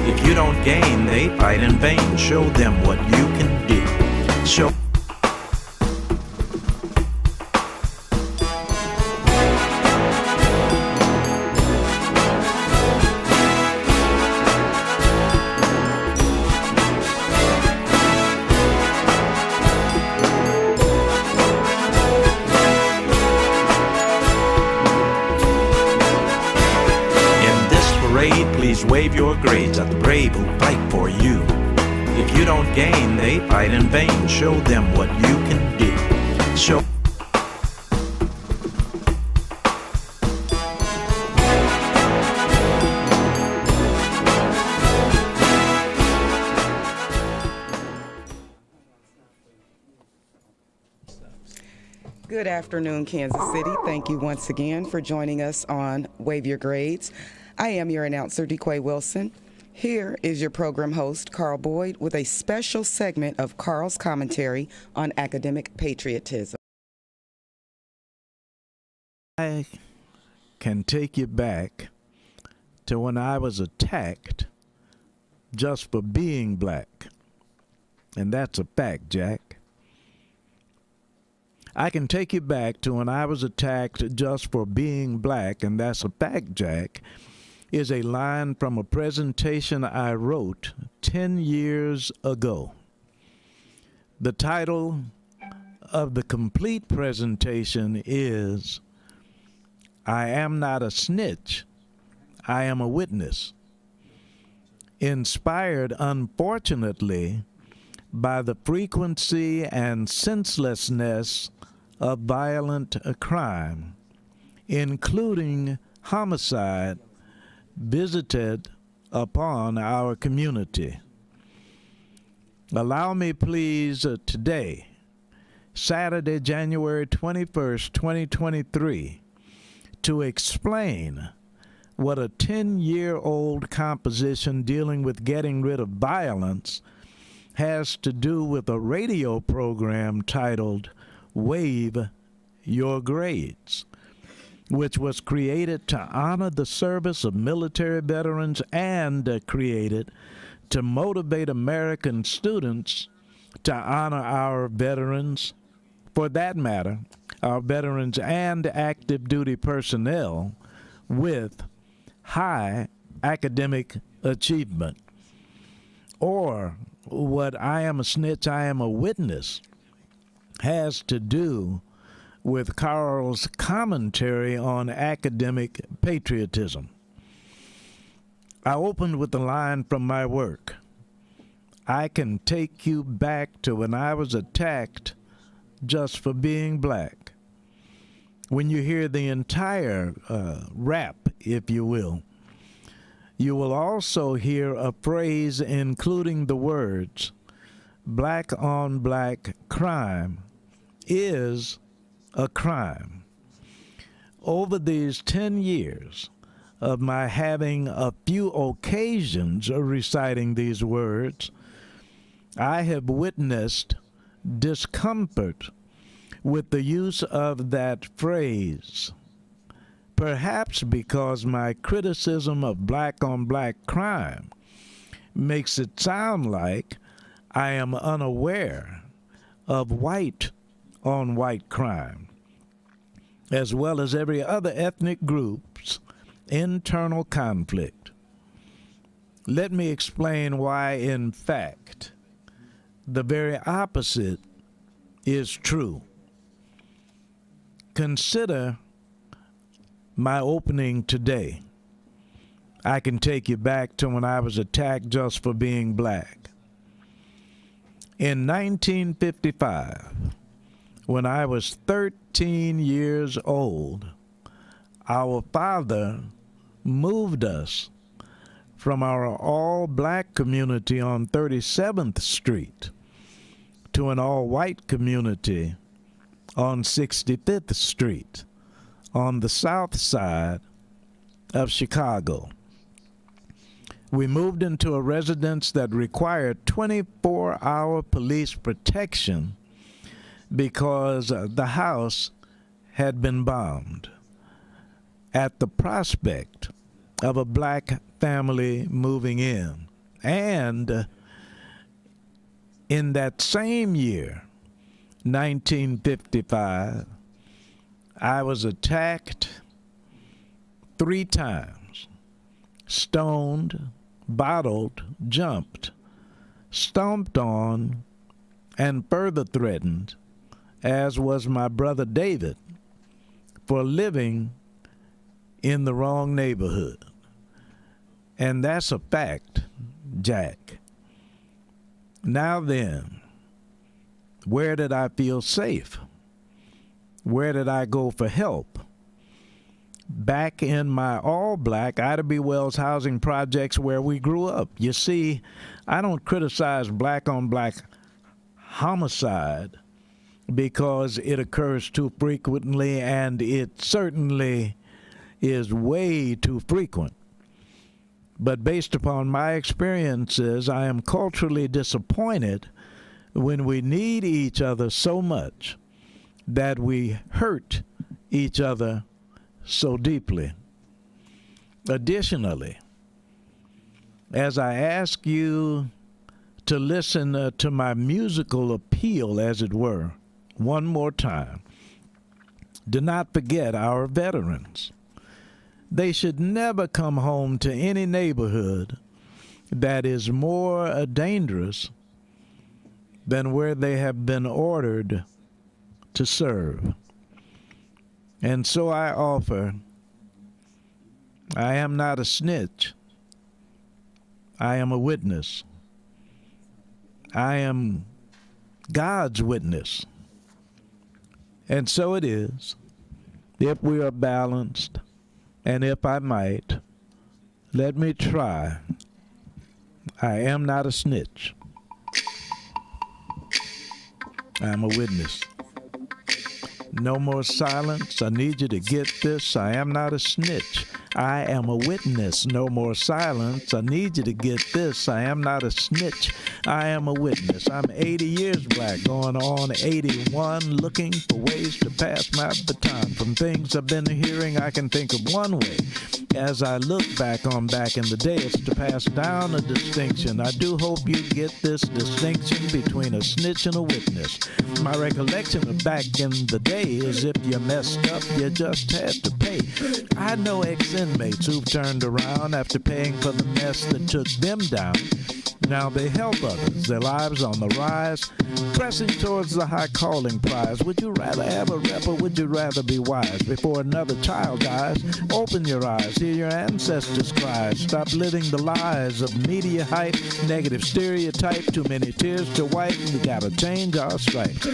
If you don't gain, they fight in vain. Show them what you can do. Show. Please wave your grades at the brave who fight for you. If you don't gain, they fight in vain. Show them what you can do. Show. Good afternoon, Kansas City. Thank you once again for joining us on Wave Your Grades. I am your announcer, KUAW Wilson. Here is your program host, Carl Boyd, with a special segment of Carl's commentary on academic patriotism. I can take you back to when I was attacked just for being black. And that's a fact, Jack. I can take you back to when I was attacked just for being black, and that's a fact, Jack, is a line from a presentation I wrote 10 years ago. The title of the complete presentation is I Am Not a Snitch, I Am a Witness. Inspired, unfortunately, by the frequency and senselessness of violent crime, including homicide, visited upon our community. Allow me, please, today, Saturday, January 21st, 2023, to explain what a 10-year-old composition dealing with getting rid of violence has to do with a radio program titled Wave Your Grades, which was created to honor the service of military veterans and created to motivate American students to honor our veterans, for that matter, our veterans and active duty personnel with high academic achievement. Or what I Am a Snitch, I Am a Witness has to do with Carl's commentary on academic patriotism. I opened with a line from my work. I can take you back to when I was attacked just for being black. When you hear the entire rap, if you will also hear a phrase including the words, black on black crime is a crime. Over these 10 years of my having a few occasions of reciting these words, I have witnessed discomfort with the use of that phrase, perhaps because my criticism of black on black crime makes it sound like I am unaware of white on white crime, as well as every other ethnic group's internal conflict. Let me explain why, in fact, the very opposite is true. Consider my opening today. I can take you back to when I was attacked just for being black. In 1955, when I was 13 years old, our father moved us from our all-black community on 37th Street to an all-white community on 65th Street on the south side of Chicago. We moved into a residence that required 24-hour police protection because the house had been bombed. At the prospect of a black family moving in, And in that same year, 1955, I was attacked 3 times, stoned, bottled, jumped, stomped on, and further threatened, as was my brother David, for living in the wrong neighborhood. And that's a fact, Jack. Now then, where did I feel safe? Where did I go for help? Back in my all-black Ida B. Wells housing projects where we grew up. You see, I don't criticize black-on-black homicide because it occurs too frequently, and it certainly is way too frequent. But based upon my experiences, I am culturally disappointed when we need each other so much that we hurt each other so deeply. Additionally, as I ask you to listen to my musical appeal, as it were, one more time, do not forget our veterans. They should never come home to any neighborhood that is more dangerous than where they have been ordered to serve. And so I offer, I am not a snitch. I am a witness. I am God's witness. And so it is, if we are balanced, and if I might, let me try. I am not a snitch. I am a witness. No more silence. I need you to get this. I am not a snitch. I am a witness. No more silence. I need you to get this. I am not a snitch. I am a witness. I'm 80 years black, going on 81, looking for ways to pass my baton. From things I've been hearing, I can think of one way. As I look back in the day, it's to pass down a distinction. I do hope you get this distinction between a snitch and a witness. My recollection of back in the day is if you messed up, you just had to pay. I know ex-inmates who've turned around after paying for the mess that took them down. Now they help others, their lives on the rise, pressing towards the high calling prize. Would you rather have a rep or would you rather be wise? Before another child dies, open your eyes, hear your ancestors' cries. Stop living the lies of media hype, negative stereotype, too many tears to wipe. We gotta change our stripes.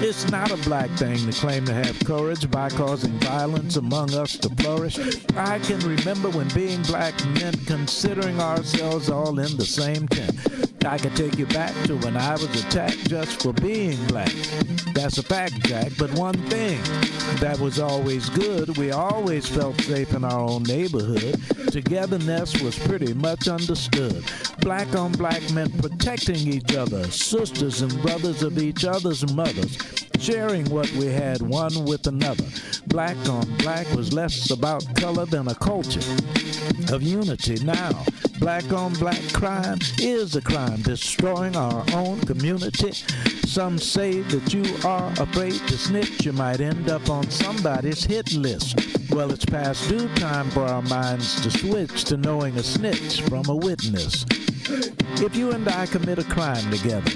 It's not a black thing to claim to have courage by causing violence among us to flourish. I can remember when being black meant considering ourselves all in the same tent. I could take you back to when I was attacked just for being black. That's a fact, Jack, but one thing that was always good, we always felt safe in our own neighborhood. Togetherness was pretty much understood. Black on black meant protecting each other, sisters and brothers of each other's mothers, sharing what we had one with another. Black on black was less about color than a culture of unity. Now, black on black crime is a crime, destroying our own community. Some say that you are afraid to snitch, you might end up on somebody's hit list. Well, it's past due time for our minds to switch to knowing a snitch from a witness. If you and I commit a crime together,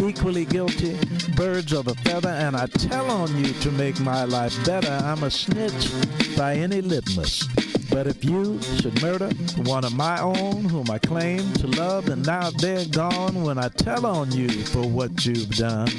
equally guilty, birds of a feather, and I tell on you to make my life better, I'm a snitch by any litmus. But if you should murder one of my own whom I claim to love, and now they're gone when I tell on you for what you've done,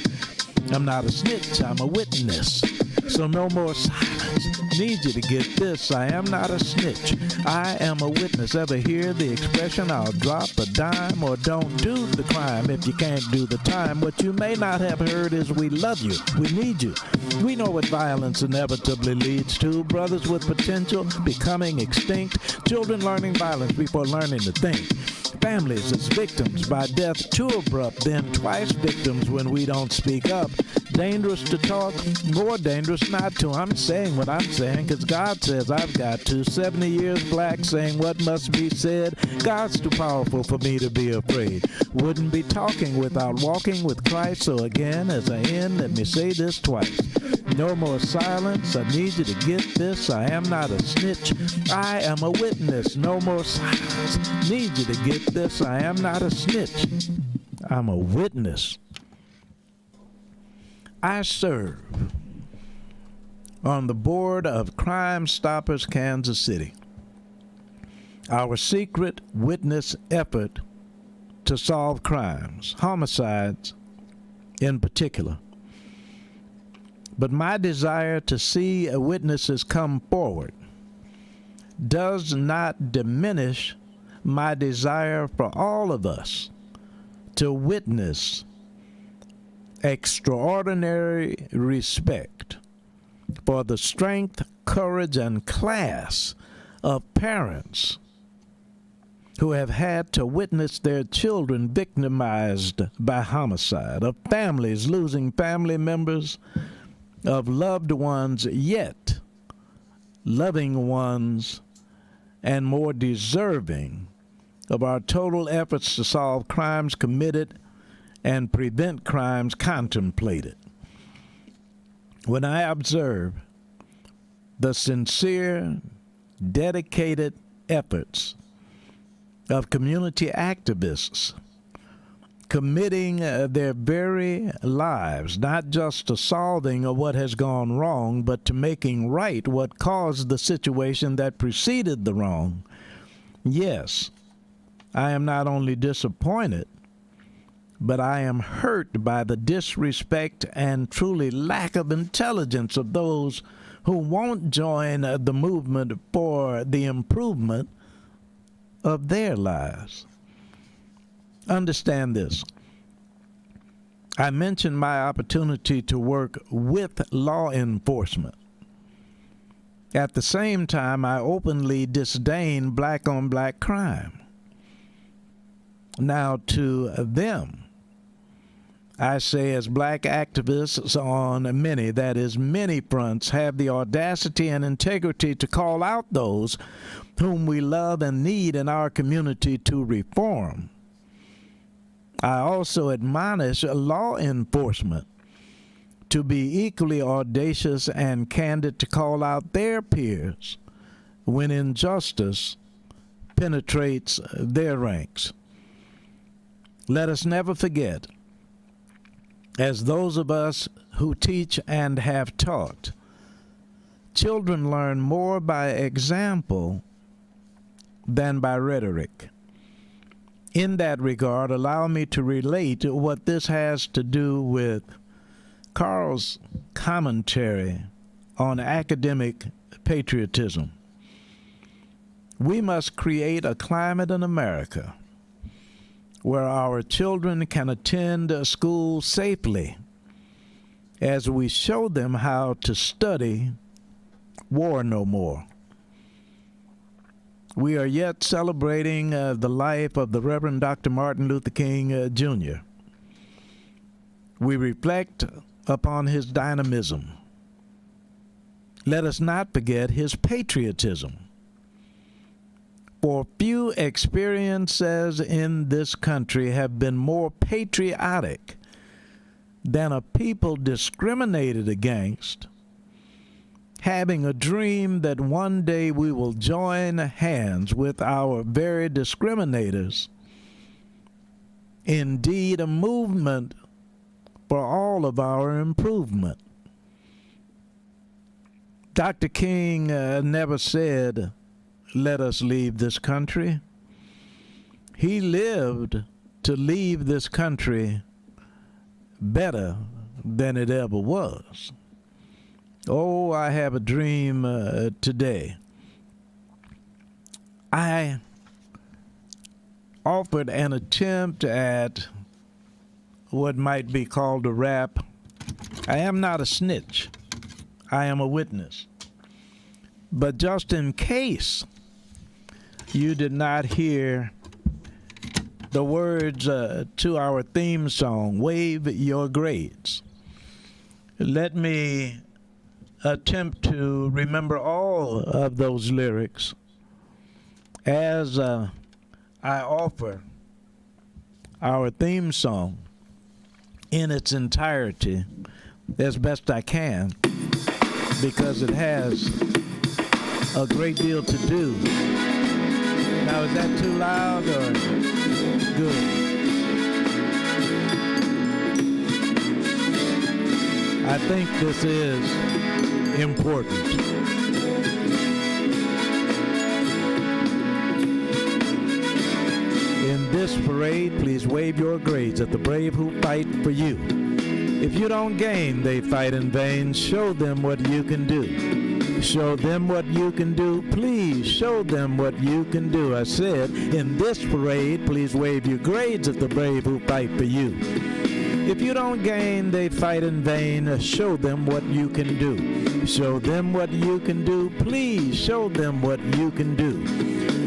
I'm not a snitch, I'm a witness. So no more silence. Need you to get this. I am not a snitch. I am a witness. Ever hear the expression, I'll drop a dime, or don't do the crime if you can't do the time? What you may not have heard is we love you. We need you. We know what violence inevitably leads to. Brothers with potential becoming extinct. Children learning violence before learning to think. families as victims by death too abrupt, then twice victims when we don't speak up. Dangerous to talk, more dangerous not to. I'm saying what I'm saying because God says I've got to. 70 years black saying what must be said. God's too powerful for me to be afraid. Wouldn't be talking without walking with Christ. So again, as I end, let me say this twice. No more silence. I need you to get this. I am not a snitch. I am a witness. No more silence. Need you to get this. I am not a snitch. I'm a witness. I serve on the board of Crime Stoppers Kansas City, our secret witness effort to solve crimes, homicides in particular. But my desire to see witnesses come forward does not diminish my desire for all of us to witness extraordinary respect for the strength, courage, and class of parents who have had to witness their children victimized by homicide, of families losing family members, of loved ones, yet loving ones, and more deserving of our total efforts to solve crimes committed and prevent crimes contemplated. When I observe the sincere, dedicated efforts of community activists committing their very lives, not just to solving of what has gone wrong, but to making right what caused the situation that preceded the wrong, yes, I am not only disappointed, but I am hurt by the disrespect and truly lack of intelligence of those who won't join the movement for the improvement of their lives. Understand this. I mentioned my opportunity to work with law enforcement. At the same time, I openly disdain black-on-black crime. Now, to them, I say as black activists on many, that is many fronts, have the audacity and integrity to call out those whom we love and need in our community to reform. I also admonish law enforcement to be equally audacious and candid to call out their peers when injustice penetrates their ranks. Let us never forget, as those of us who teach and have taught, children learn more by example than by rhetoric. In that regard, allow me to relate what this has to do with Carl's commentary on academic patriotism. We must create a climate in America where our children can attend school safely as we show them how to study War No More. We are yet celebrating the life of the Reverend Dr. Martin Luther King Jr. We reflect upon his dynamism. Let us not forget his patriotism. For few experiences in this country have been more patriotic than a people discriminated against, having a dream that one day we will join hands with our very discriminators. Indeed, a movement for all of our improvement. Dr. King never said, "Let us leave this country." He lived to leave this country better than it ever was. Oh, I have a dream today. I offered an attempt at what might be called a rap. I am not a snitch. I am a witness. But just in case you did not hear the words to our theme song, Wave Your Grades. Let me attempt to remember all of those lyrics as I offer our theme song in its entirety as best I can, because it has a great deal to do. Now, is that too loud or good? I think this is important. In this parade, please wave your grades at the brave who fight for you. If you don't gain, they fight in vain. Show them what you can do. Show them what you can do. Please show them what you can do. I said, in this parade, please wave your grades at the brave who fight for you. If you don't gain, they fight in vain. Show them what you can do. Show them what you can do. Please show them what you can do.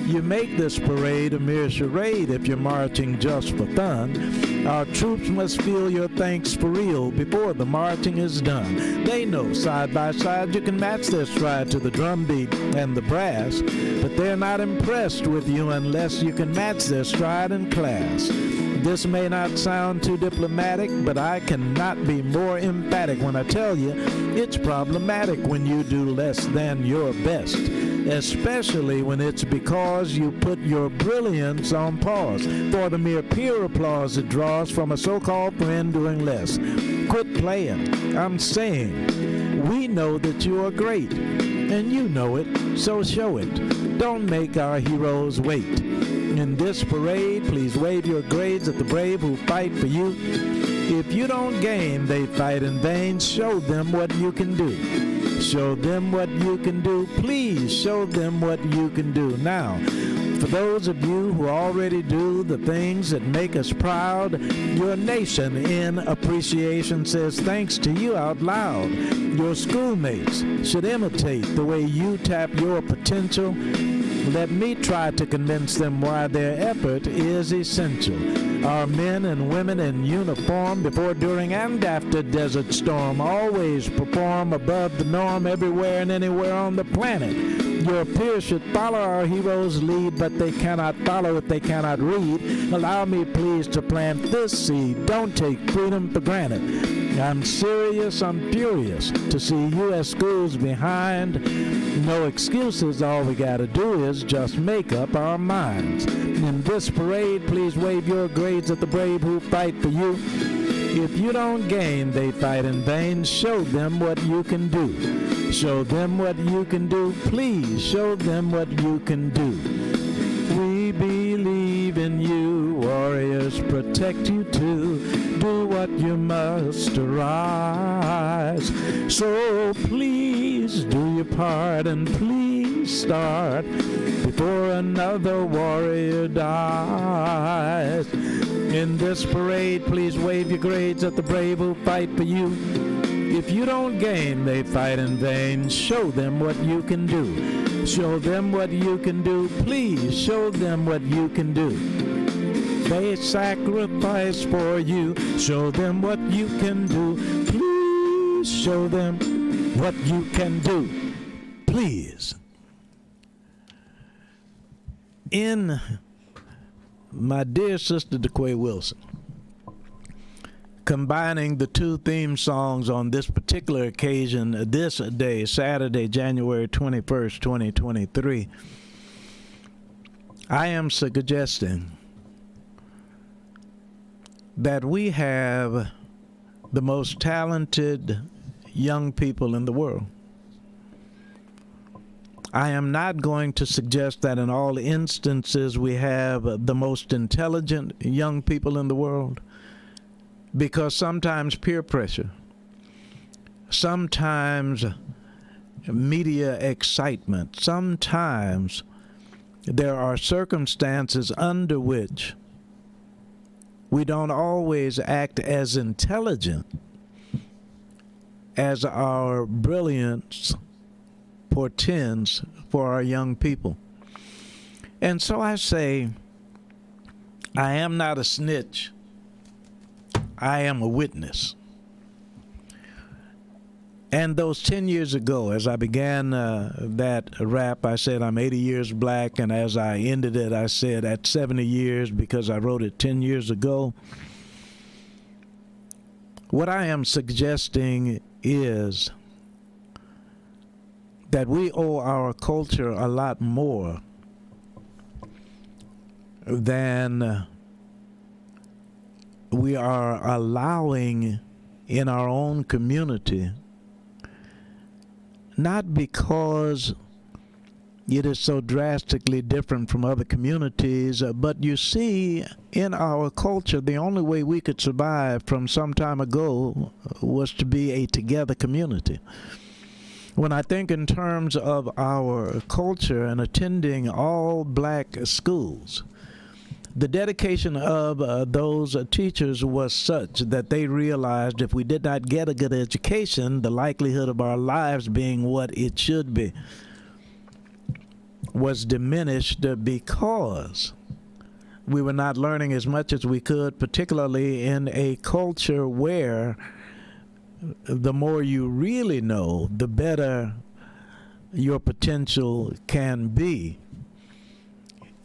You make this parade a mere charade if you're marching just for fun. Our troops must feel your thanks for real before the marching is done. They know side by side you can match their stride to the drum beat and the brass, but they're not impressed with you unless you can match their stride in class. This may not sound too diplomatic, but I cannot be more emphatic when I tell you it's problematic when you do less than your best, especially when it's because you put your brilliance on pause for the mere peer applause it draws from a so-called friend doing less. Quit playing. I'm saying we know that you are great, and you know it, so show it. Don't make our heroes wait. In this parade, please wave your grades at the brave who fight for you. If you don't gain, they fight in vain. Show them what you can do. Show them what you can do. Please show them what you can do. Now, for those of you who already do the things that make us proud, your nation in appreciation says thanks to you out loud. Your schoolmates should imitate the way you tap your potential. Let me try to convince them why their effort is essential. Our men and women in uniform before, during, and after Desert Storm always perform above the norm everywhere and anywhere on the planet. Your peers should follow our heroes' lead, but they cannot follow if they cannot read. Allow me, please, to plant this seed. Don't take freedom for granted. I'm serious, I'm furious to see U.S. schools behind. No excuses, all we gotta do is just make up our minds. In this parade, please wave your grades at the brave who fight for you. If you don't gain, they fight in vain. Show them what you can do. Show them what you can do. Please show them what you can do. We believe in you, warriors, protect you too. Do what you must to rise. So please do your part and please start before another warrior dies. In this parade, please wave your grades at the brave who fight for you. If you don't gain, they fight in vain. Show them what you can do. Show them what you can do. Please show them what you can do. They sacrifice for you. Show them what you can do. Please show them what you can do. Please. In my dear sister DeQuay Wilson, combining the two theme songs on this particular occasion, this day, Saturday, January 21st, 2023, I am suggesting that we have the most talented young people in the world. I am not going to suggest that in all instances we have the most intelligent young people in the world, because sometimes peer pressure, sometimes media excitement, sometimes there are circumstances under which we don't always act as intelligent as our brilliance portends for our young people. And so I say, I am not a snitch. I am a witness. And those 10 years ago, as I began that rap, I said I'm 80 years black, and as I ended it, I said at 70 years because I wrote it 10 years ago. What I am suggesting is that we owe our culture a lot more than we are allowing in our own community, not because it is so drastically different from other communities, but you see, in our culture, the only way we could survive from some time ago was to be a together community. When I think in terms of our culture and attending all black schools, the dedication of those teachers was such that they realized if we did not get a good education, the likelihood of our lives being what it should be was diminished because we were not learning as much as we could, particularly in a culture where the more you really know, the better your potential can be.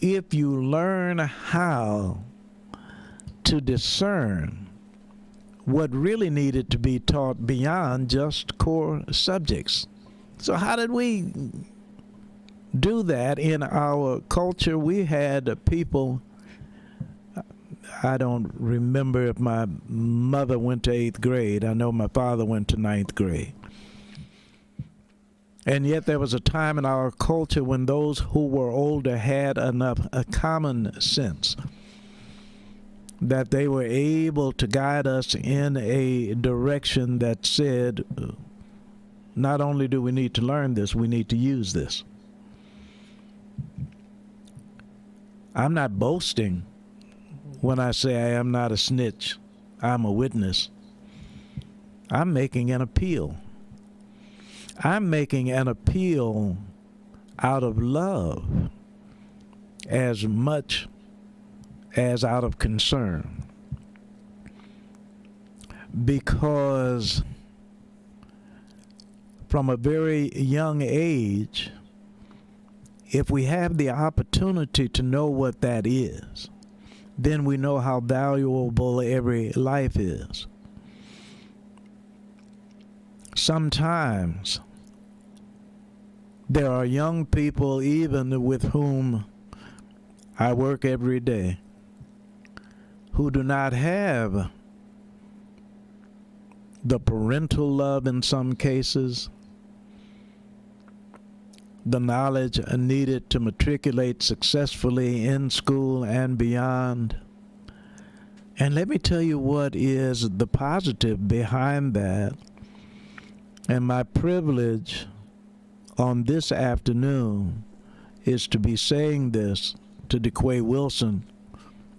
If you learn how to discern what really needed to be taught beyond just core subjects. So how did we do that in our culture? We had people, I don't remember if my mother went to 8th grade. I know my father went to 9th grade. And yet there was a time in our culture when those who were older had enough common sense that they were able to guide us in a direction that said, not only do we need to learn this, we need to use this. I'm not boasting when I say I am not a snitch. I'm a witness. I'm making an appeal. I'm making an appeal out of love as much as out of concern. Because from a very young age, if we have the opportunity to know what that is, then we know how valuable every life is. Sometimes there are young people, even with whom I work every day, who do not have the parental love in some cases, the knowledge needed to matriculate successfully in school and beyond. And let me tell you what is the positive behind that. And my privilege on this afternoon is to be saying this to DeQuay Wilson,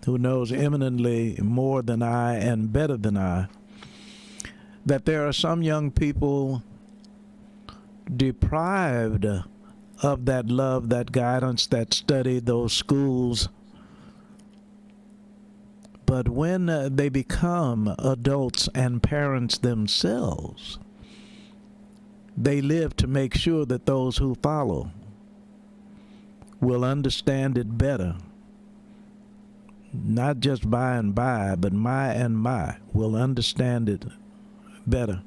who knows eminently more than I and better than I, that there are some young people deprived of that love, that guidance, that study, those schools. But when they become adults and parents themselves, they live to make sure that those who follow will understand it better. Not just by and by, but my will understand it better.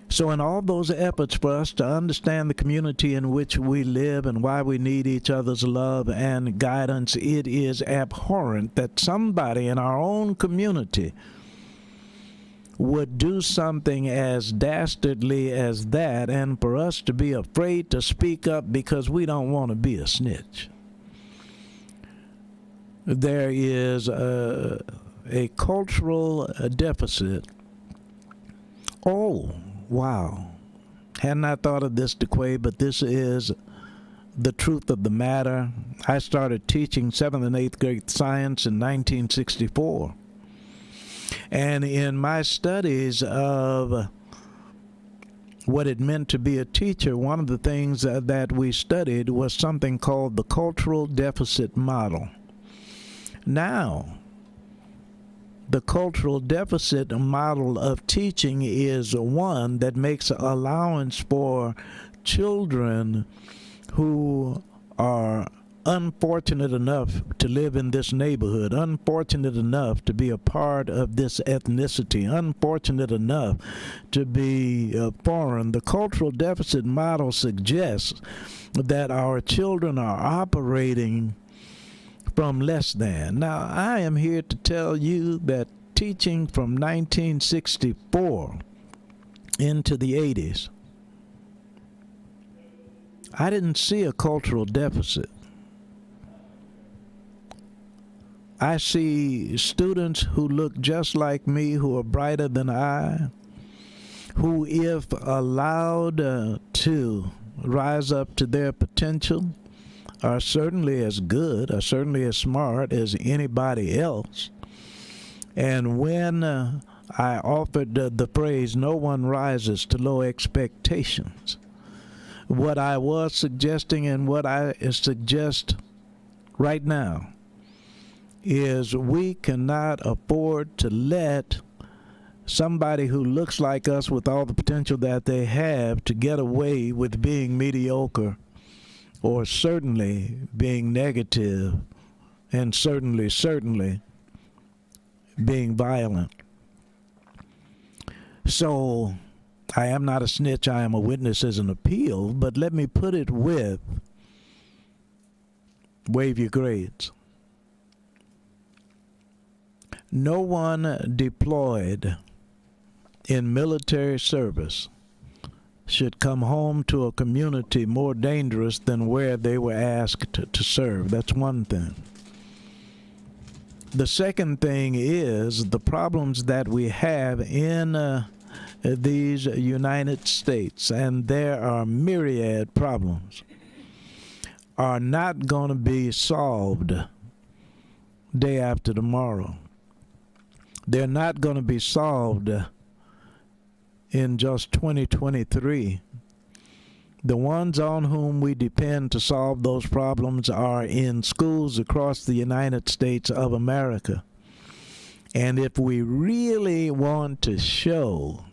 So in all those efforts for us to understand the community in which we live and why we need each other's love and guidance, it is abhorrent that somebody in our own community would do something as dastardly as that, and for us to be afraid to speak up because we don't want to be a snitch. There is a cultural deficit. Oh, wow. Hadn't I thought of this, DeQuay, but this is the truth of the matter. I started teaching 7th and 8th grade science in 1964. And in my studies of what it meant to be a teacher, one of the things that we studied was something called the cultural deficit model. Now, the cultural deficit model of teaching is one that makes allowance for children who are unfortunate enough to live in this neighborhood, unfortunate enough to be a part of this ethnicity, unfortunate enough to be foreign. The cultural deficit model suggests that our children are operating from less than. Now, I am here to tell you that teaching from 1964 into the 80s, I didn't see a cultural deficit. I see students who look just like me, who are brighter than I, who, if allowed to rise up to their potential, are certainly as good, are certainly as smart as anybody else. And when I offered the phrase, no one rises to low expectations, what I was suggesting and what I suggest right now is we cannot afford to let somebody who looks like us with all the potential that they have to get away with being mediocre, or certainly being negative, and certainly being violent. So I am not a snitch, I am a witness as an appeal, but let me put it with waive your grades. No one deployed in military service should come home to a community more dangerous than where they were asked to serve. That's one thing. The second thing is the problems that we have in these United States, and there are myriad problems, are not going to be solved day after tomorrow. They're not going to be solved in just 2023. The ones on whom we depend to solve those problems are in schools across the United States of America. And if we really want to show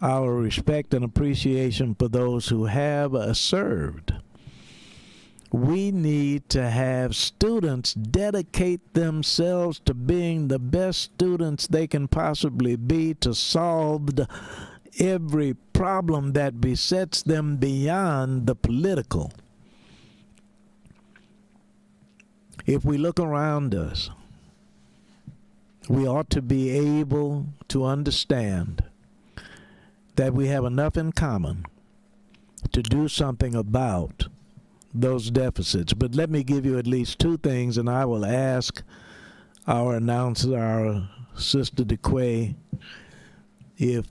our respect and appreciation for those who have served, we need to have students dedicate themselves to being the best students they can possibly be, to solve every problem that besets them beyond the political. If we look around us, we ought to be able to understand that we have enough in common to do something about those deficits. But let me give you at least two things, and I will ask our announcer, our sister DeQuay, if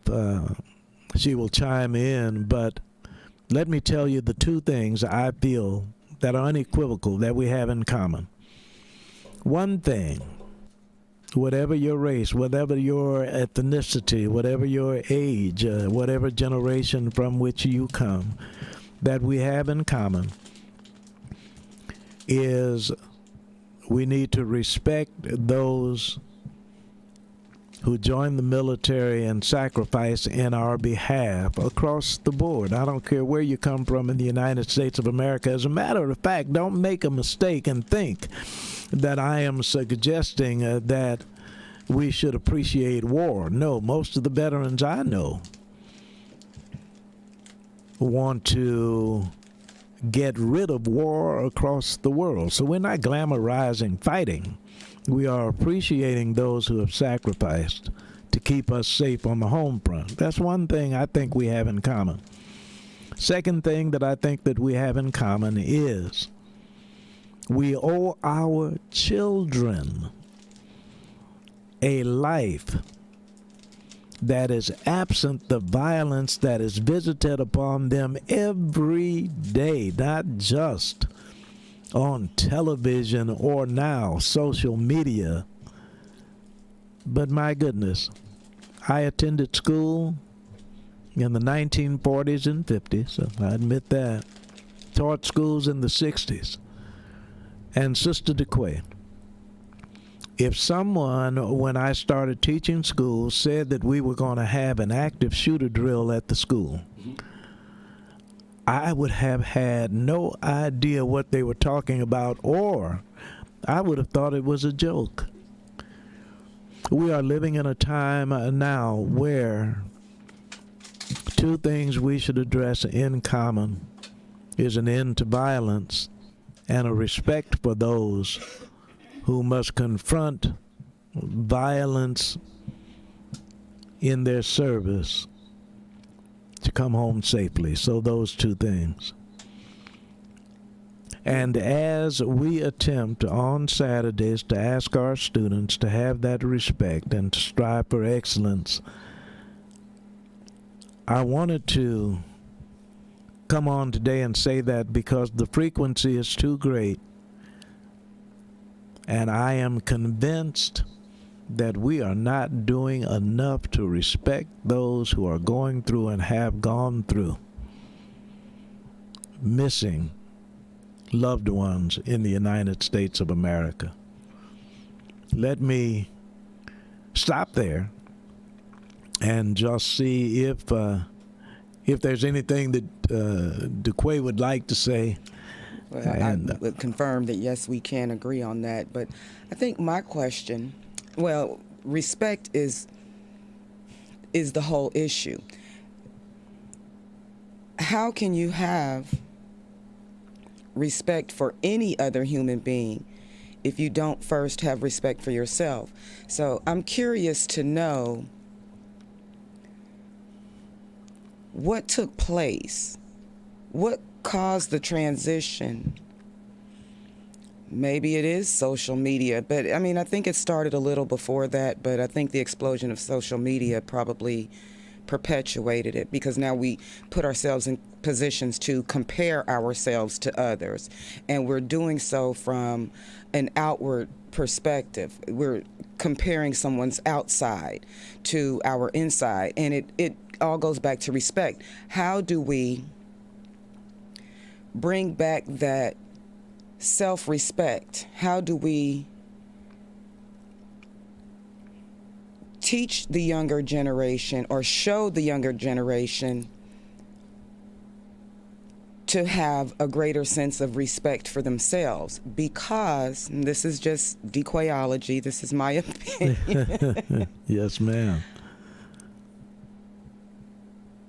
she will chime in. But let me tell you the two things I feel that are unequivocal that we have in common. One thing, whatever your race, whatever your ethnicity, whatever your age, whatever generation from which you come, that we have in common is we need to respect those who join the military and sacrifice in our behalf across the board. I don't care where you come from in the United States of America. As a matter of fact, don't make a mistake and think that I am suggesting that we should appreciate war. No, most of the veterans I know want to get rid of war across the world. So we're not glamorizing fighting. We are appreciating those who have sacrificed to keep us safe on the home front. That's one thing I think we have in common. Second thing that I think that we have in common is we owe our children a life that is absent the violence that is visited upon them every day, not just on television or now social media. But my goodness, I attended school in the 1940s and 50s, so I admit that. Taught schools in the 60s. And Sister DeQuay, If someone, when I started teaching school, said that we were going to have an active shooter drill at the school, I would have had no idea what they were talking about, or I would have thought it was a joke. We are living in a time now where two things we should address in common is an end to violence and a respect for those who must confront violence in their service to come home safely. So those two things. And as we attempt on Saturdays to ask our students to have that respect and to strive for excellence, I wanted to come on today and say that because the frequency is too great, and I am convinced that we are not doing enough to respect those who are going through and have gone through missing loved ones in the United States of America. Let me stop there and just see if there's anything that DeQuay would like to say. Well, I would confirm that, yes, we can agree on that. But I think my question, well, respect is the whole issue. How can you have respect for any other human being if you don't first have respect for yourself? So I'm curious to know what took place, what caused the transition. Maybe it is social media, but I mean, I think it started a little before that, but I think the explosion of social media probably perpetuated it, because now we put ourselves in positions to compare ourselves to others, and we're doing so from an outward perspective. We're comparing someone's outside to our inside, and it all goes back to respect. How do we bring back that self-respect? How do we teach the younger generation or show the younger generation to have a greater sense of respect for themselves? Because, and this is just DeQuayology, this is my opinion. Yes, ma'am.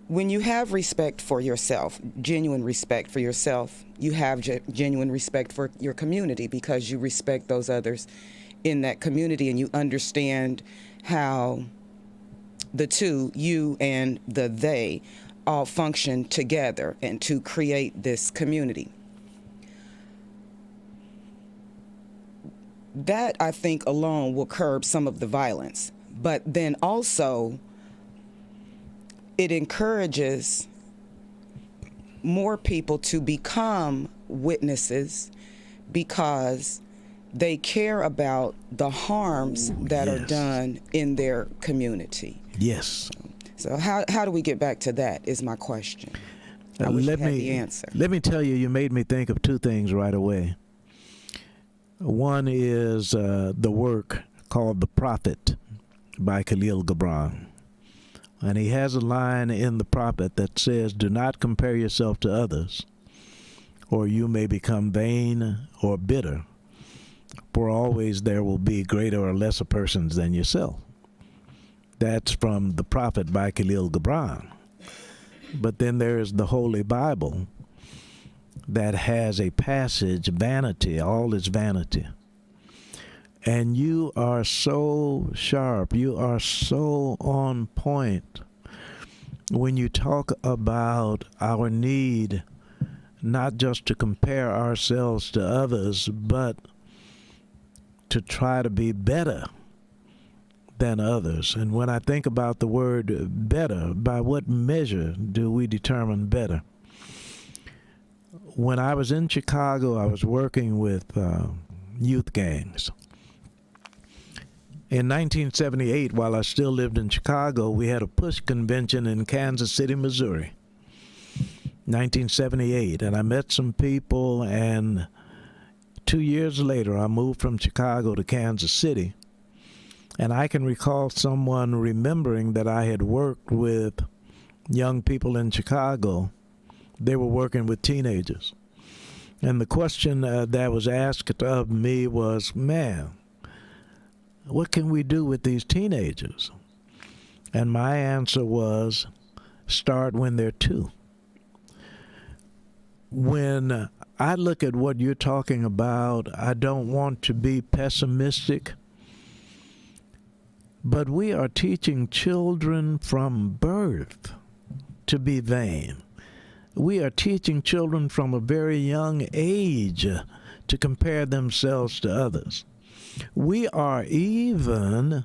When you have respect for yourself, genuine respect for yourself, you have genuine respect for your community, because you respect those others in that community, and you understand how the two, you and the they, all function together and to create this community. That, I think, alone will curb some of the violence. But then also, it encourages more people to become witnesses, because they care about the harms that are done in their community. Yes. So how do we get back to that is my question. I wish I had the answer. Let me tell you, you made me think of two things right away. One is the work called The Prophet by Khalil Gibran. And he has a line in The Prophet that says, "Do not compare yourself to others, or you may become vain or bitter, for always there will be greater or lesser persons than yourself." That's from The Prophet by Khalil Gibran. But then there is the Holy Bible that has a passage, vanity, all is vanity. And you are so sharp, you are so on point when you talk about our need not just to compare ourselves to others, but to try to be better than others. And when I think about the word better, by what measure do we determine better? When I was in Chicago, I was working with youth gangs. In 1978, while I still lived in Chicago, we had a push convention in Kansas City, Missouri. 1978, and I met some people, and 2 years later, I moved from Chicago to Kansas City. And I can recall someone remembering that I had worked with young people in Chicago. They were working with teenagers. And the question that was asked of me was, man, what can we do with these teenagers? And my answer was, start when they're 2. When I look at what you're talking about, I don't want to be pessimistic, but we are teaching children from birth to be vain. We are teaching children from a very young age to compare themselves to others. We are even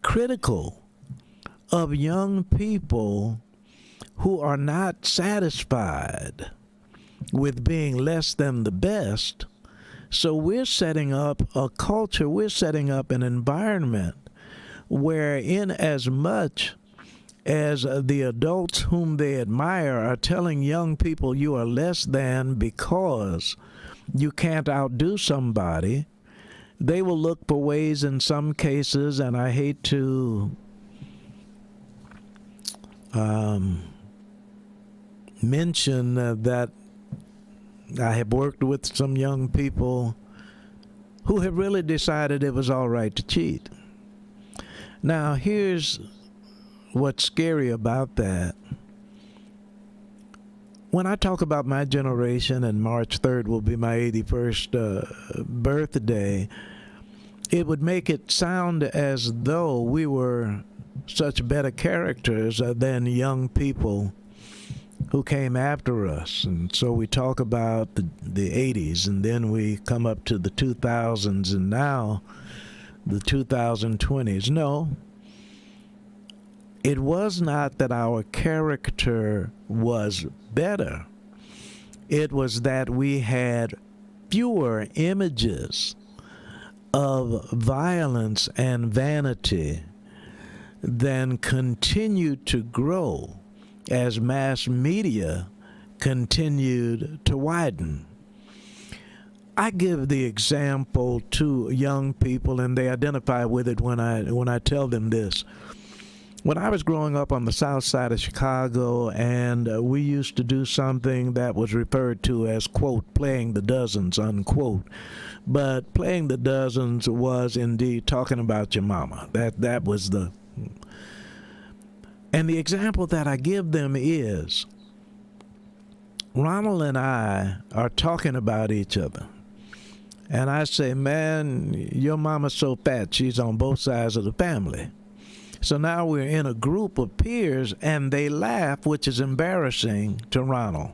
critical of young people who are not satisfied with being less than the best. So we're setting up a culture, we're setting up an environment where, in as much as the adults whom they admire are telling young people you are less than because you can't outdo somebody, they will look for ways in some cases, and I hate to mention that I have worked with some young people who have really decided it was all right to cheat. Now, here's what's scary about that. When I talk about my generation, and March 3rd will be my 81st birthday, it would make it sound as though we were such better characters than young people who came after us. And so we talk about the 80s, and then we come up to the 2000s, and now the 2020s. No, it was not that our character was better. It was that we had fewer images of violence and vanity than continued to grow as mass media continued to widen. I give the example to young people, and they identify with it when I tell them this. When I was growing up on the south side of Chicago, and we used to do something that was referred to as, quote, playing the dozens, unquote. But playing the dozens was indeed talking about your mama. That was the... And the example that I give them is, Ronald and I are talking about each other. And I say, man, your mama's so fat, she's on both sides of the family. So now we're in a group of peers, and they laugh, which is embarrassing to Ronald.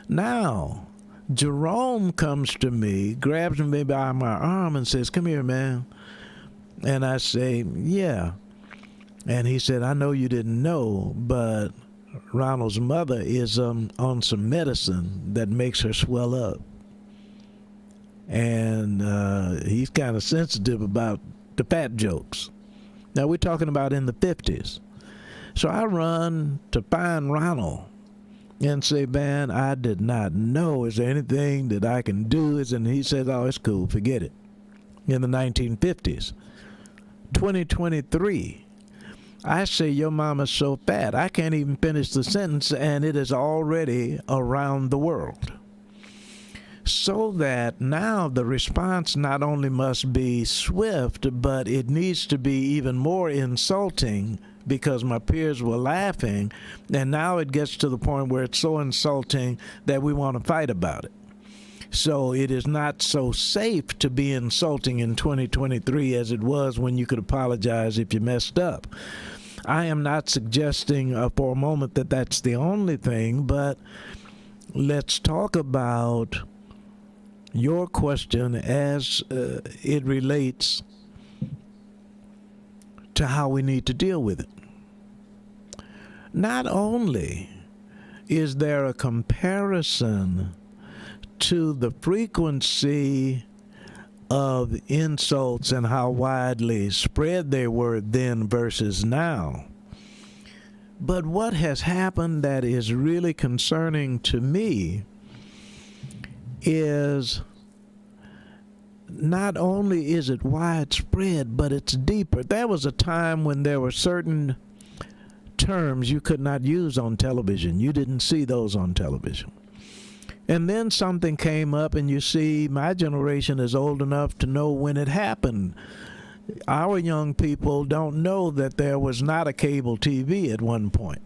Now, Jerome comes to me, grabs me by my arm, and says, come here, man. And I say, yeah. And he said, I know you didn't know, but Ronald's mother is on some medicine that makes her swell up. And he's kind of sensitive about the fat jokes. Now, we're talking about in the 50s. So I run to find Ronald and say, man, I did not know. Is there anything that I can do? And he says, oh, it's cool. Forget it. In the 1950s. 2023. I say, your mama's so fat, I can't even finish the sentence, and it is already around the world. So that now the response not only must be swift, but it needs to be even more insulting, because my peers were laughing, and now it gets to the point where it's so insulting that we want to fight about it. So it is not so safe to be insulting in 2023 as it was when you could apologize if you messed up. I am not suggesting for a moment that that's the only thing, but let's talk about your question as it relates to how we need to deal with it. Not only is there a comparison to the frequency of insults and how widely spread they were then versus now, but what has happened that is really concerning to me is not only is it widespread, but it's deeper. There was a time when there were certain terms you could not use on television. You didn't see those on television. And then something came up, and you see, my generation is old enough to know when it happened. Our young people don't know that there was not a cable TV at one point.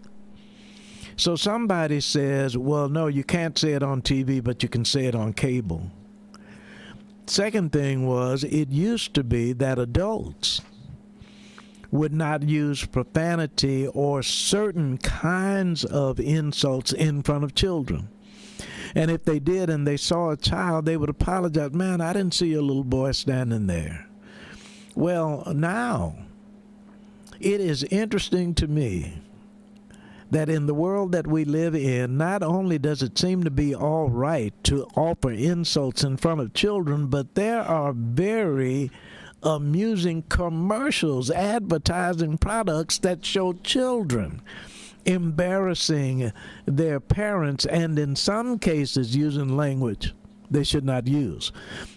So somebody says, well, no, you can't say it on TV, but you can say it on cable. Second thing was, it used to be that adults would not use profanity or certain kinds of insults in front of children. And if they did and they saw a child, they would apologize. Man, I didn't see your little boy standing there. Well, now, it is interesting to me that in the world that we live in, not only does it seem to be all right to offer insults in front of children, but there are very amusing commercials advertising products that show children embarrassing their parents, and in some cases using language they should not use.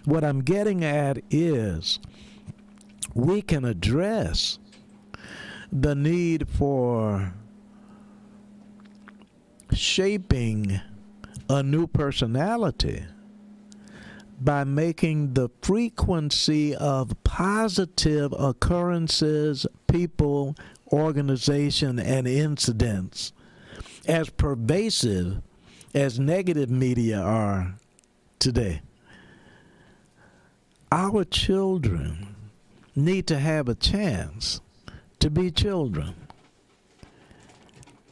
What I'm getting at is we can address the need for shaping a new personality by making the frequency of positive occurrences, people, organization, and incidents as pervasive as negative media are today. Our children need to have a chance to be children.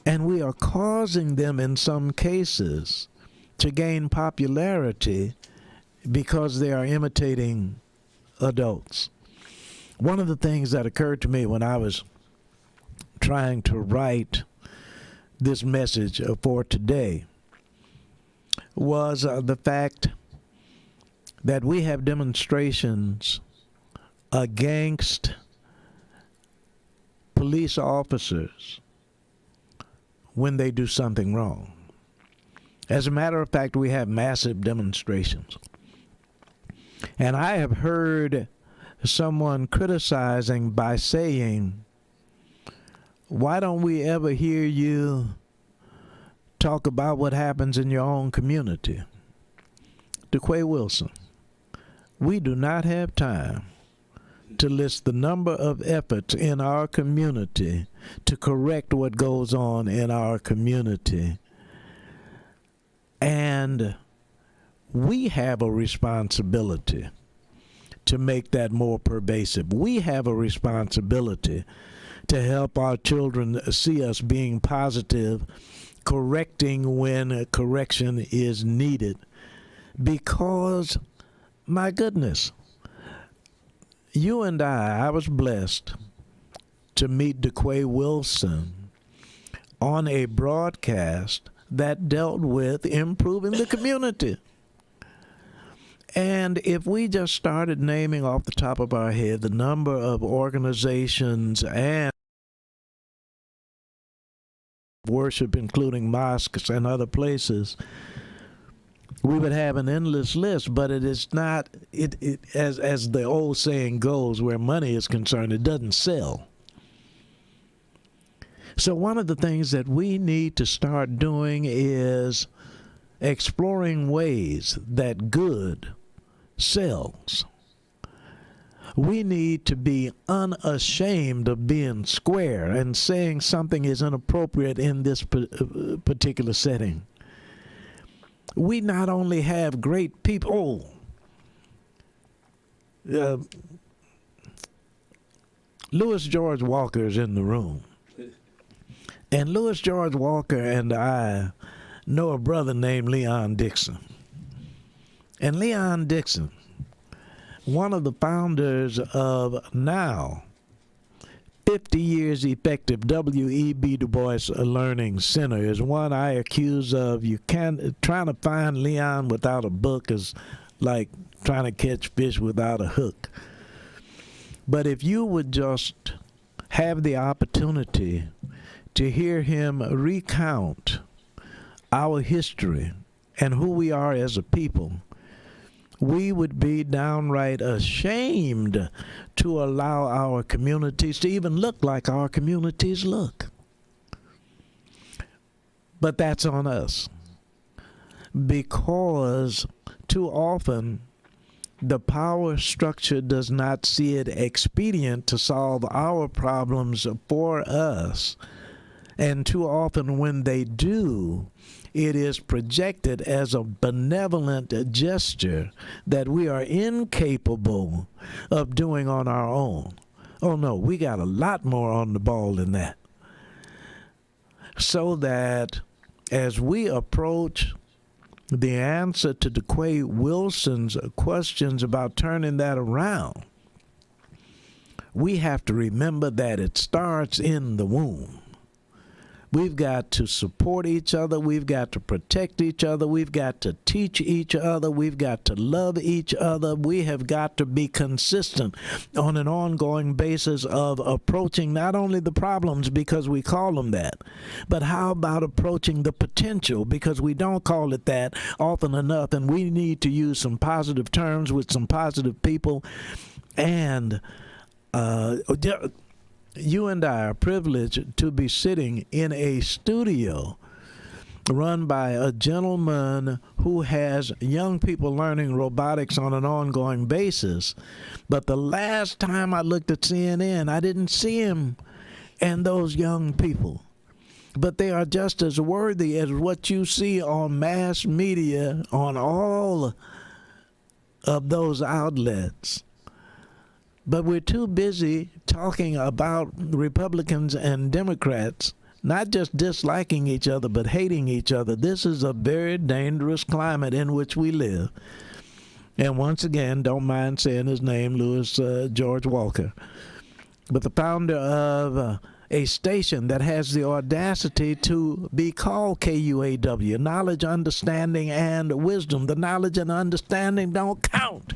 And we are causing them in some cases to gain popularity because they are imitating adults. One of the things that occurred to me when I was trying to write this message for today was the fact that we have demonstrations against police officers when they do something wrong. As a matter of fact, we have massive demonstrations. And I have heard someone criticizing by saying, why don't we ever hear you talk about what happens in your own community? To KUAW Wilson, we do not have time to list the number of efforts in our community to correct what goes on in our community. And we have a responsibility to make that more pervasive. We have a responsibility to help our children see us being positive, correcting when correction is needed. Because, my goodness, you and I was blessed to meet KUAW Wilson on a broadcast that dealt with improving the community. And if we just started naming off the top of our head the number of organizations and worship, including mosques and other places, we would have an endless list. But it is not, as the old saying goes, where money is concerned, it doesn't sell. So one of the things that we need to start doing is exploring ways that good sells. We need to be unashamed of being square and saying something is inappropriate in this particular setting. We not only have great people. Louis George Walker is in the room. And Louis George Walker and I know a brother named Leon Dixon. And Leon Dixon, one of the founders of now 50 years effective W.E.B. Du Bois Learning Center, is one I accuse of trying to find Leon without a book is like trying to catch fish without a hook. But if you would just have the opportunity to hear him recount our history and who we are as a people, we would be downright ashamed to allow our communities to even look like our communities look. But that's on us, because too often the power structure does not see it expedient to solve our problems for us. And too often when they do, it is projected as a benevolent gesture that we are incapable of doing on our own. Oh no, we got a lot more on the ball than that. So that as we approach the answer to DeQuay Wilson's questions about turning that around, we have to remember that it starts in the womb. We've got to support each other. We've got to protect each other. We've got to teach each other. We've got to love each other. We have got to be consistent on an ongoing basis of approaching not only the problems because we call them that, but how about approaching the potential, because we don't call it that often enough, and we need to use some positive terms with some positive people. And you and I are privileged to be sitting in a studio run by a gentleman who has young people learning robotics on an ongoing basis. But the last time I looked at CNN, I didn't see him and those young people. But they are just as worthy as what you see on mass media on all of those outlets. But we're too busy talking about Republicans and Democrats, not just disliking each other, but hating each other. This is a very dangerous climate in which we live. And once again, don't mind saying his name, Louis George Walker. But the founder of a station that has the audacity to be called KUAW, Knowledge, Understanding, and Wisdom. The knowledge and understanding don't count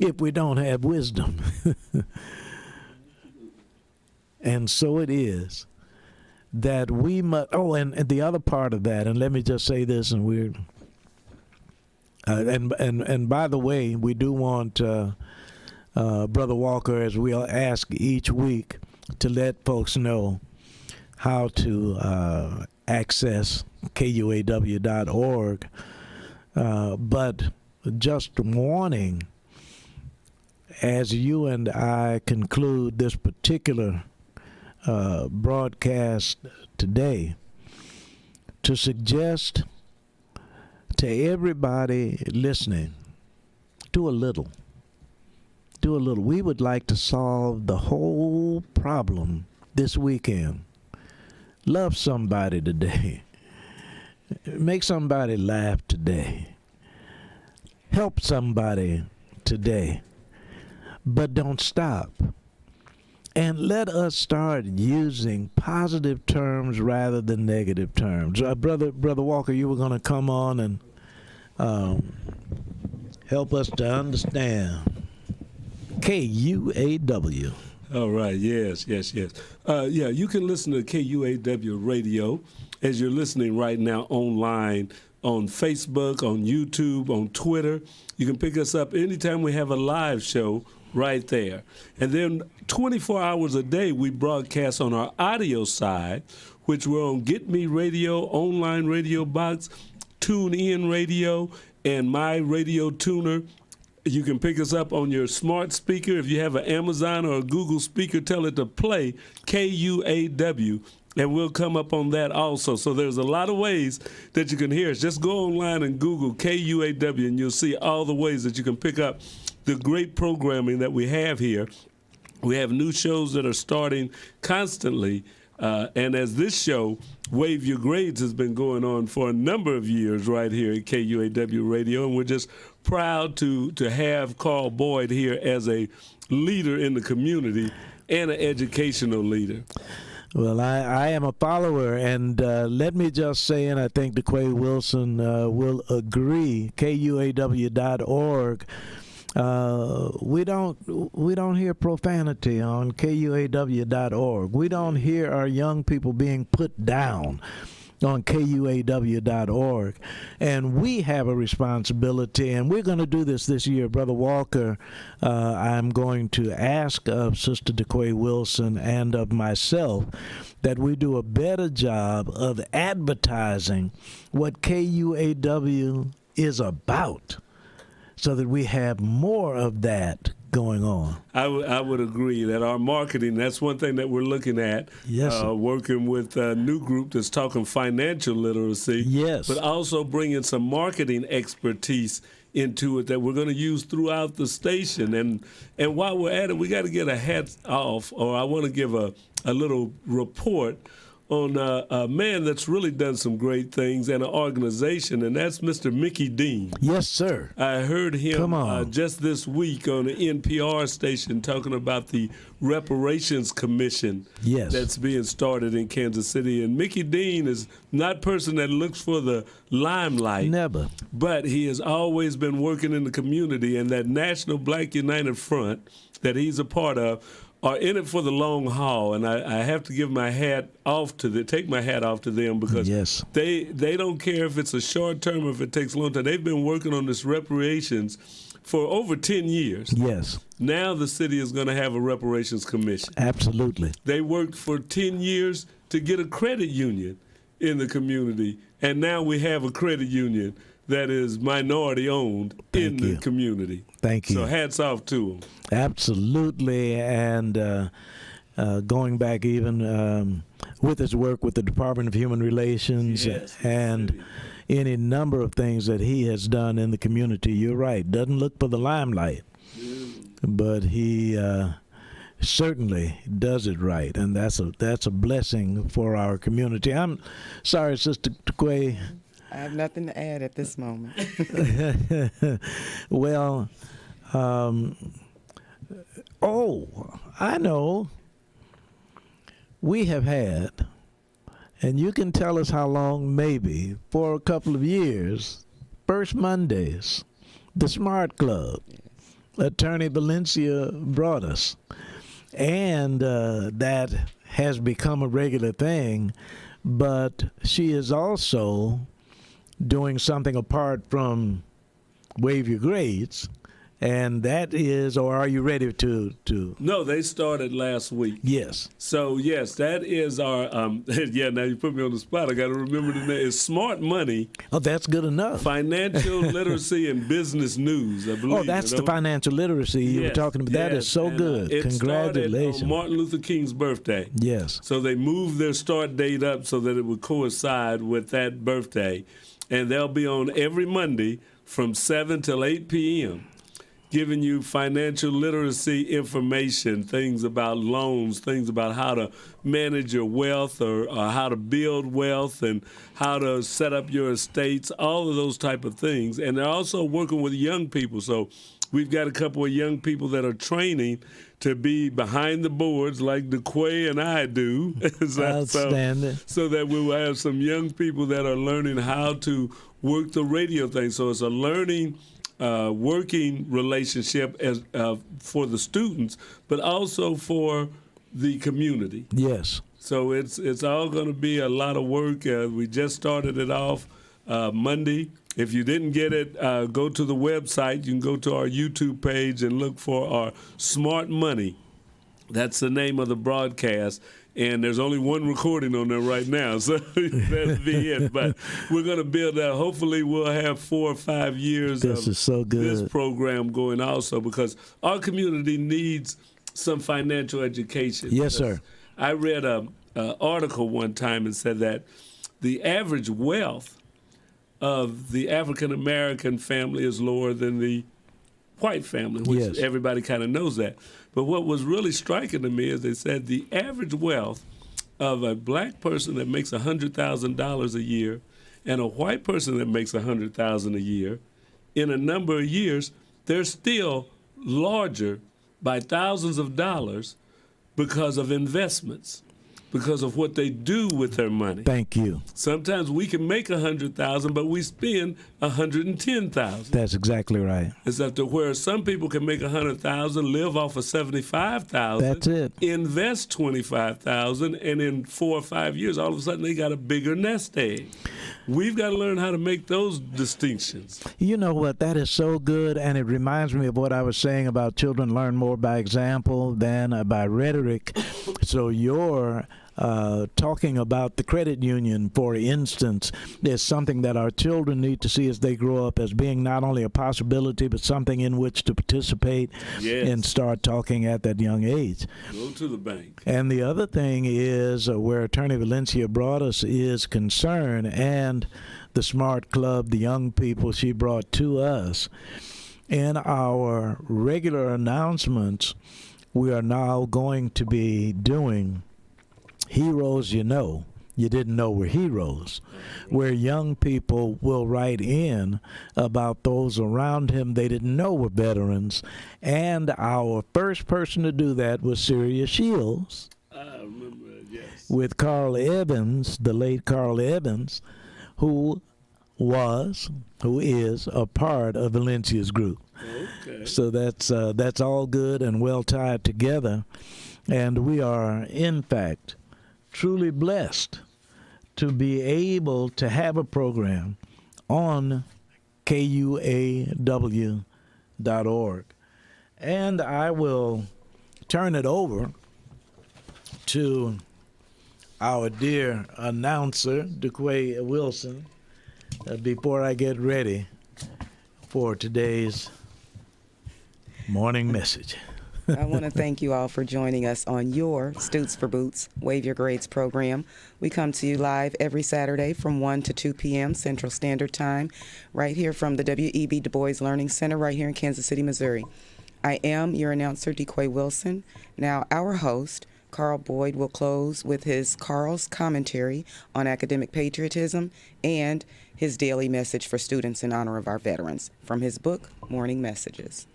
if we don't have wisdom. And so it is that we must, and the other part of that, and let me just say this, and we're, and by the way, we do want Brother Walker, as we'll ask each week, to let folks know how to access KUAW.org. But just warning, as you and I conclude this particular broadcast today, to suggest to everybody listening, do a little. We would like to solve the whole problem this weekend. Love somebody today. Make somebody laugh today. Help somebody today. But don't stop. And let us start using positive terms rather than negative terms. Brother Walker, you were going to come on and help us to understand KUAW. All right, yes. You can listen to KUAW radio as you're listening right now online on Facebook, on YouTube, on Twitter. You can pick us up anytime we have a live show right there. And then 24 hours a day, we broadcast on our audio side, which we're on Get Me Radio, Online Radio Box, Tune In Radio, and My Radio Tuner. You can pick us up on your smart speaker. If you have an Amazon or a Google speaker, tell it to play KUAW, and we'll come up on that also. So there's a lot of ways that you can hear us. Just go online and Google KUAW, and you'll see all the ways that you can pick up the great programming that we have here. We have new shows that are starting constantly. And as this show, Wave Your Grades, has been going on for a number of years right here at KUAW Radio, and we're just proud to have Carl Boyd here as a leader in the community and an educational leader. Well, I am a follower, and let me just say, and I think DeQuay Wilson will agree, KUAW.org. We don't hear profanity on KUAW.org. We don't hear our young people being put down on KUAW.org. And we have a responsibility, and we're going to do this year. Brother Walker, I'm going to ask of Sister DeQuay Wilson and of myself that we do a better job of advertising what KUAW is about so that we have more of that going on. I would agree that our marketing, that's one thing that we're looking at. Yes, sir. Working with a new group that's talking financial literacy. Yes. But also bringing some marketing expertise into it that we're going to use throughout the station. And while we're at it, we got to get a hat off, or I want to give a little report on a man that's really done some great things and an organization, and that's Mr. Mickey Dean. Yes, sir. I heard him just this week on the NPR station talking about the Reparations Commission that's being started in Kansas City. And Mickey Dean is not a person that looks for the limelight. Never. But he has always been working in the community, and that National Black United Front that he's a part of are in it for the long haul, and I have to give my hat off to take my hat off to them, because they don't care if it's a short term or if it takes a long time. They've been working on this reparations for over 10 years. Yes. Now the city is going to have a reparations commission. Absolutely. They worked for 10 years to get a credit union in the community, and now we have a credit union that is minority owned in the community. Thank you. So hats off to them. Absolutely. And going back even with his work with the Department of Human Relations and any number of things that he has done in the community, you're right. Doesn't look for the limelight, but he certainly does it right, and that's a blessing for our community. I'm sorry, Sister DeQuay. I have nothing to add at this moment. Well, I know. We have had, and you can tell us how long, maybe, for a couple of years, First Mondays, the Smart Club. Attorney Valencia brought us. And that has become a regular thing, but she is also doing something apart from Wave Your Grades, and that is, or are you ready to? No, they started last week. Yes. So, yes, that is our, now you put me on the spot. I got to remember the name. It's Smart Money. Oh, that's good enough. Financial Literacy and Business News, I believe. Oh, that's the financial literacy you were talking about. That is so good. It Congratulations. started on Martin Luther King's birthday. Yes. So they moved their start date up so that it would coincide with that birthday. And they'll be on every Monday from 7 till 8 p.m., giving you financial literacy information, things about loans, things about how to manage your wealth or how to build wealth and how to set up your estates, all of those type of things. And they're also working with young people. So we've got a couple of young people that are training to be behind the boards like DeQuay and I do. Outstanding. So that we will have some young people that are learning how to work the radio thing. So it's a learning working relationship as for the students, but also for the community. Yes. So it's all going to be a lot of work. We just started it off Monday. If you didn't get it, go to the website. You can go to our YouTube page and look for our Smart Money. That's the name of the broadcast. And there's only one recording on there right now, so that'll be it. But we're going to build that. Hopefully we'll have 4 or 5 years of this program going also, because our community needs some financial education. Yes, sir. I read an article one time and said that the average wealth of the African-American family is lower than the white family, which everybody kind of knows that. But what was really striking to me is they said the average wealth of a black person that makes $100,000 a year and a white person that makes $100,000 a year, in a number of years, they're still larger by thousands of dollars because of investments. because of what they do with their money. Thank you. Sometimes we can make $100,000, but we spend $110,000. That's exactly right. It's up to where some people can make $100,000, live off of $75,000. That's it. Invest $25,000, and in 4 or 5 years, all of a sudden they got a bigger nest egg. We've got to learn how to make those distinctions. You know what? That is so good, and it reminds me of what I was saying about children learn more by example than by rhetoric. So you're talking about the credit union, for instance, is something that our children need to see as they grow up as being not only a possibility, but something in which to participate and start talking at that young age. Go to the bank. And the other thing is where Attorney Valencia brought us is concern, and the Smart Club, the young people she brought to us. In our regular announcements, we are now going to be doing Heroes You Know You Didn't Know Were Heroes, where young people will write in about those around him they didn't know were veterans. And our first person to do that was Syria Shields. I remember that, yes. With Carl Evans, the late Carl Evans, who is a part of Valencia's group. Okay. So that's all good and well tied together. And we are, in fact, truly blessed to be able to have a program on KUAW.org. And I will turn it over to our dear announcer, DeQuay Wilson, before I get ready for today's morning message. I want to thank you all for joining us on your Stutes for Boots Wave Your Grades program. We come to you live every Saturday from 1 to 2 p.m. Central Standard Time, right here from the W.E.B. Du Bois Learning Center right here in Kansas City, Missouri. I am your announcer, DeQuay Wilson. Now, our host, Carl Boyd, will close with his Carl's commentary on academic patriotism and his daily message for students in honor of our veterans from his book, Morning Messages.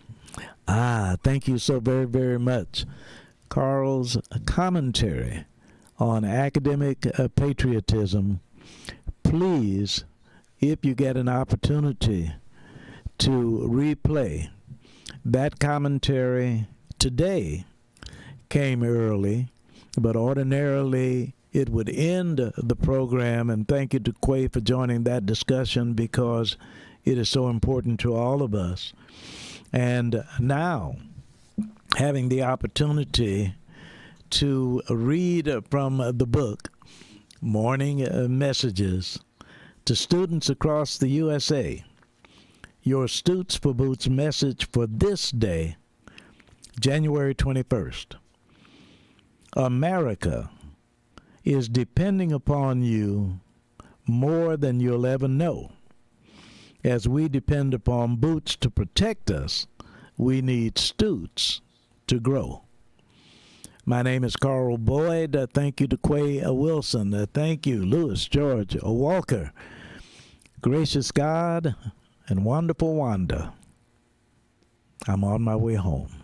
Thank you so very, very much. Carl's commentary on academic patriotism. Please, if you get an opportunity to replay that commentary today, came early, but ordinarily it would end the program. And thank you to Quay for joining that discussion because it is so important to all of us. And now, having the opportunity to read from the book, Morning Messages, to students across the USA, your Stutes for Boots message for this day, January 21st. America is depending upon you more than you'll ever know. As we depend upon boots to protect us, we need Stutes to grow. My name is Carl Boyd. Thank you to Quay Wilson. Thank you, Lewis George Walker. Gracious God and wonderful Wanda, I'm on my way home.